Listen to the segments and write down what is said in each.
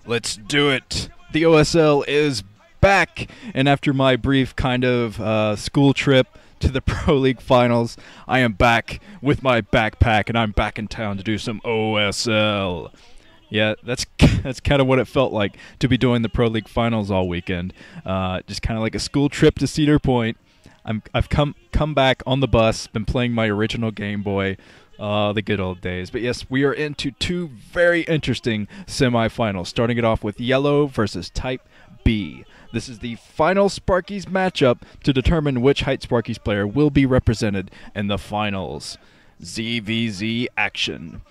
Let's do it. The OSL is back, and after my brief kind of school trip to the Pro League Finals, I am back with my backpack, and I'm back in town to do some OSL. Yeah, that's kind of what it felt like to be doing the Pro League Finals all weekend. Just kind of like a school trip to Cedar Point. I've come back on the bus, been playing my original Game Boy. The good old days. But yes, we are into two very interesting semifinals, starting it off with YellOw versus Type B. This is the final Sparkies matchup to determine which Height Sparkies player will be represented in the finals. ZVZ action.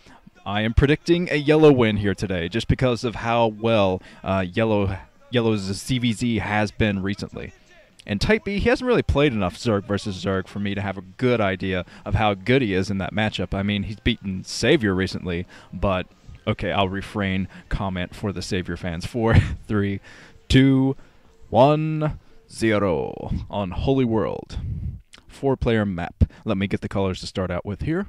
I am predicting a YellOw win here today, just because of how well YellOw's ZVZ has been recently. And Type B, he hasn't really played enough Zerg versus Zerg for me to have a good idea of how good he is in that matchup. I mean, he's beaten Savior recently, but okay, I'll refrain comment for the Savior fans. 4, 3, 2, 1, 0 on Holy World. 4-player map. Let me get the colors to start out with here.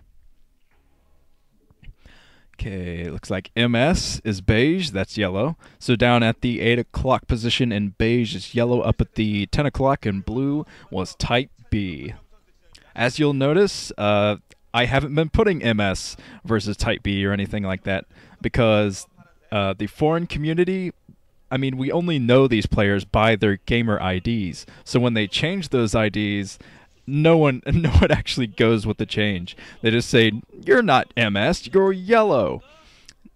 Okay, looks like MS is Beige, that's YellOw. So down at the 8 o'clock position in Beige is YellOw, up at the 10 o'clock in blue was Type B. As you'll notice, I haven't been putting MS versus Type B or anything like that because the foreign community, I mean, we only know these players by their gamer IDs. So when they change those IDs, no one actually goes with the change. They just say, you're not MS, you're YellOw.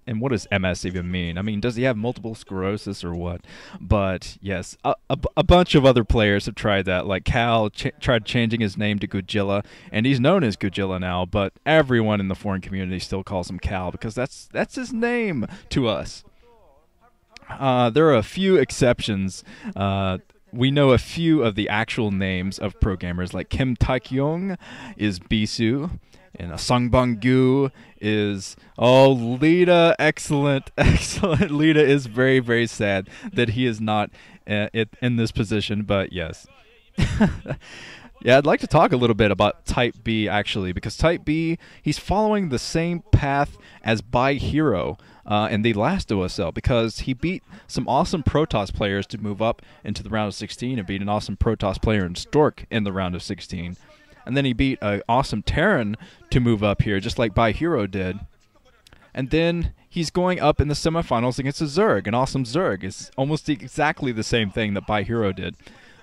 And what does MS even mean? I mean, does he have multiple sclerosis or what? But yes, a bunch of other players have tried that. Like Cal tried changing his name to Godzilla, and he's known as Godzilla now, but everyone in the foreign community still calls him Cal because that's his name to us. There are a few exceptions. We know a few of the actual names of pro gamers, like Kim Taekyung is Bisu, and Songbanggu is, oh, Lita, excellent. Lita is very, very sad that he is not in this position, but yes. Yeah, I'd like to talk a little bit about Type B, actually, because Type B, he's following the same path as Hero in the last OSL, because he beat some awesome Protoss players to move up into the round of 16 and beat an awesome Protoss player in Stork in the round of 16. And then he beat an awesome Terran to move up here, just like Hero did. And then he's going up in the semifinals against a Zerg, an awesome Zerg. It's almost exactly the same thing that Hero did.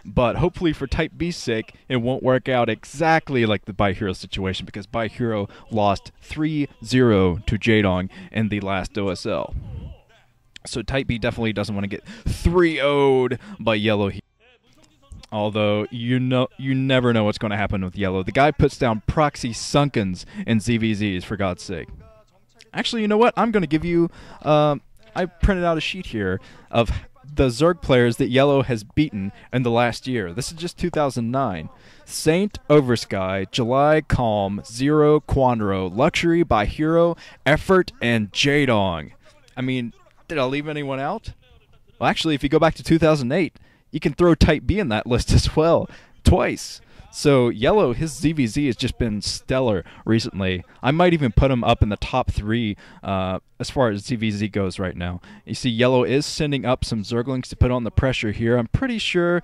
But hopefully for Type B's sake, it won't work out exactly like the Hero situation, because Hero lost 3-0 to Jaedong in the last OSL. So Type B definitely doesn't want to get 3-0'd by YellOw here. Although, you never know what's going to happen with YellOw. The guy puts down proxy Sunkens and ZVZs, for God's sake. Actually, you know what? I'm going to give you... I printed out a sheet here of the Zerg players that YellOw has beaten in the last year. This is just 2009. Saint, Oversky, July, Calm, Zero, Quandro, Luxury, Hero, Effort, and Jaedong. I mean, did I leave anyone out? Well, actually, if you go back to 2008, you can throw Type B in that list as well, twice. So YellOw, his ZVZ has just been stellar recently. I might even put him up in the top 3 as far as ZVZ goes right now. You see, YellOw is sending up some Zerglings to put on the pressure here. I'm pretty sure,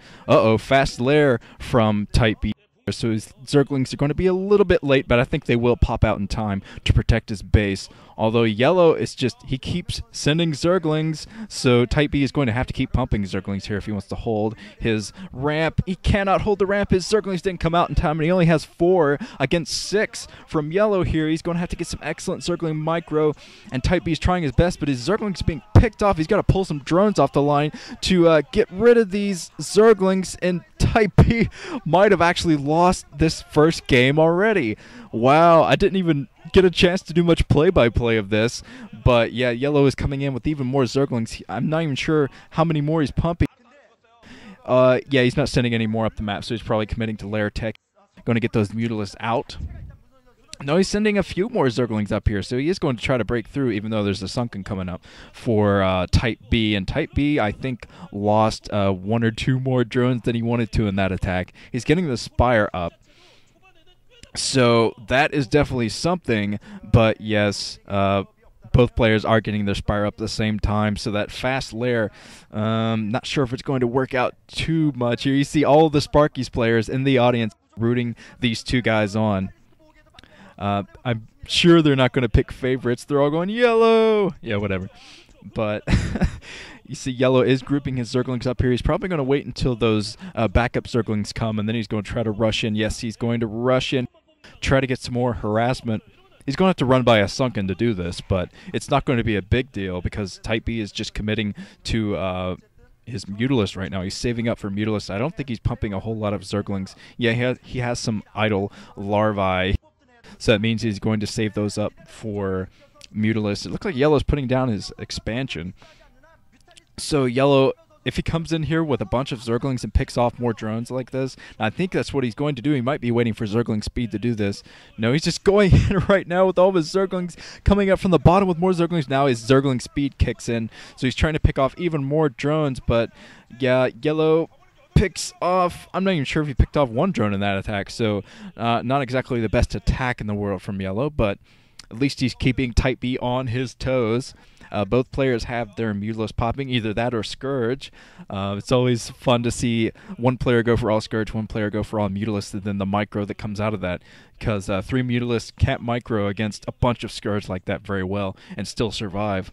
fast lair from Type B. So his Zerglings are going to be a little bit late, but I think they will pop out in time to protect his base. Although YellOw is just, he keeps sending Zerglings, so Type B is going to have to keep pumping Zerglings here if he wants to hold his ramp. He cannot hold the ramp. His Zerglings didn't come out in time, and he only has 4 against 6 from YellOw here. He's going to have to get some excellent Zergling micro, and Type B is trying his best, but his Zerglings are being picked off. He's got to pull some drones off the line to get rid of these Zerglings, and Type B might have actually lost this first game already. Wow, I didn't even get a chance to do much play-by-play of this, but yeah, YellOw is coming in with even more Zerglings. I'm not even sure how many more he's pumping. Yeah, he's not sending any more up the map, so he's probably committing to lair tech. Going to get those Mutalisks out. No, he's sending a few more Zerglings up here, so he is going to try to break through, even though there's a Sunken coming up for Type B. And Type B, I think, lost 1 or 2 more drones than he wanted to in that attack. He's getting the Spire up. So that is definitely something, but yes, both players are getting their Spire up at the same time, so that fast lair, not sure if it's going to work out too much. Here you see all of the Sparky's players in the audience rooting these two guys on. I'm sure they're not going to pick favorites. They're all going, YellOw! Yeah, whatever. But you see YellOw is grouping his Zerglings up here. He's probably going to wait until those backup Zerglings come, and then he's going to try to rush in. Yes, he's going to rush in, try to get some more harassment. He's going to have to run by a Sunken to do this, but it's not going to be a big deal because Type B is just committing to his Mutalisk right now. He's saving up for Mutalisk. I don't think he's pumping a whole lot of Zerglings. Yeah, he has some idle larvae, so that means he's going to save those up for Mutalisk. It looks like YellOw's putting down his expansion. So YellOw, if he comes in here with a bunch of Zerglings and picks off more drones like this, I think that's what he's going to do. He might be waiting for Zergling speed to do this. No, he's just going in right now with all of his Zerglings coming up from the bottom with more Zerglings. Now his Zergling speed kicks in, so he's trying to pick off even more drones. But yeah, YellOw picks off, I'm not even sure if he picked off one drone in that attack, so not exactly the best attack in the world from YellOw, but at least he's keeping Type B on his toes. Both players have their Mutalisk popping, either that or Scourge. It's always fun to see one player go for all Scourge, one player go for all Mutalisk, and then the micro that comes out of that. Because 3 Mutalisk can't micro against a bunch of Scourge like that very well and still survive.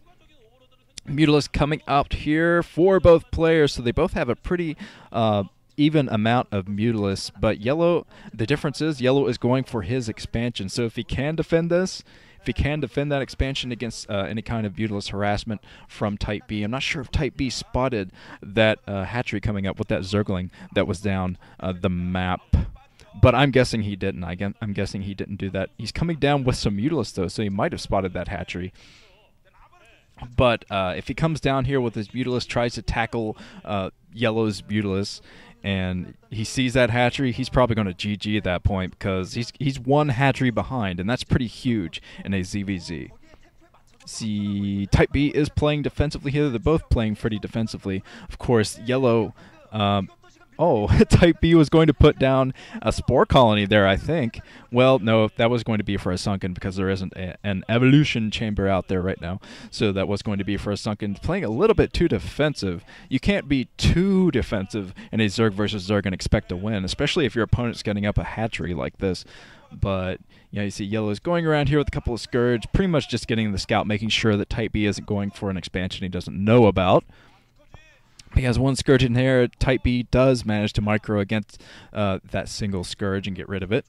Mutalisk coming out here for both players, so they both have a pretty even amount of Mutalisk. But YellOw, the difference is YellOw is going for his expansion. So if he can defend this, if he can defend that expansion against any kind of Mutalisk harassment from Type B. I'm not sure if Type B spotted that hatchery coming up with that Zergling that was down the map. But I'm guessing he didn't. I'm guessing he didn't do that. He's coming down with some Mutalisk, though, so he might have spotted that hatchery. But if he comes down here with his Mutalisk, tries to tackle YellOw's Mutalisk, and he sees that hatchery, he's probably going to GG at that point because he's one hatchery behind, and that's pretty huge in a ZVZ. See, Type B is playing defensively here. They're both playing pretty defensively. Of course, YellOw... Type B was going to put down a Spore Colony there, I think. Well, no, that was going to be for a Sunken because there isn't an Evolution Chamber out there right now. So that was going to be for a Sunken. Playing a little bit too defensive. You can't be too defensive in a Zerg versus Zerg and expect to win, especially if your opponent's getting up a hatchery like this. But, yeah, you see YellOw is going around here with a couple of Scourge, pretty much just getting the scout, making sure that Type B isn't going for an expansion he doesn't know about. He has one Scourge in here. Type B does manage to micro against that single Scourge and get rid of it.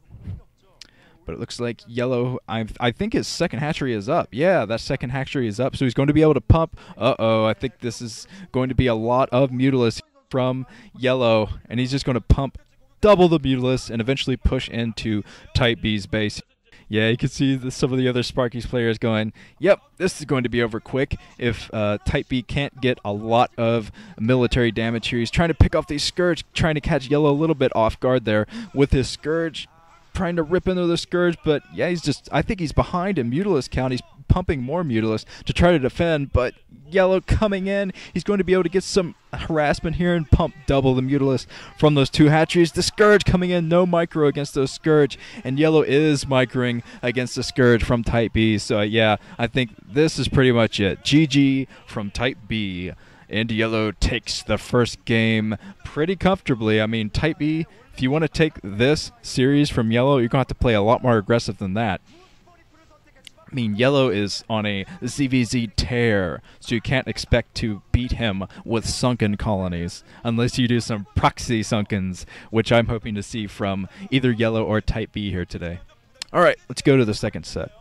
But it looks like YellOw, I think his second hatchery is up. Yeah, that second hatchery is up, so he's going to be able to pump. Uh-oh, I think this is going to be a lot of Mutalisk from YellOw, and he's just going to pump double the Mutalisk and eventually push into Type B's base. Yeah, you can see some of the other Sparky's players going, yep, this is going to be over quick if Type B can't get a lot of military damage here. He's trying to pick off these Scourge, trying to catch YellOw a little bit off guard there with his Scourge, trying to rip into the Scourge, but yeah, I think he's behind in Mutalisk count. He's pumping more Mutalisk to try to defend, but YellOw coming in, he's going to be able to get some harassment here and pump double the Mutalisk from those two hatcheries. The Scourge coming in, no micro against those Scourge, and YellOw is microing against the Scourge from Type B. So yeah, I think this is pretty much it. GG from Type B, and YellOw takes the first game pretty comfortably. I mean, Type B, if you want to take this series from YellOw, you're going to have to play a lot more aggressive than that. I mean, YellOw is on a ZVZ tear, so you can't expect to beat him with Sunken colonies, unless you do some proxy Sunkens, which I'm hoping to see from either YellOw or Type B here today. All right, let's go to the second set.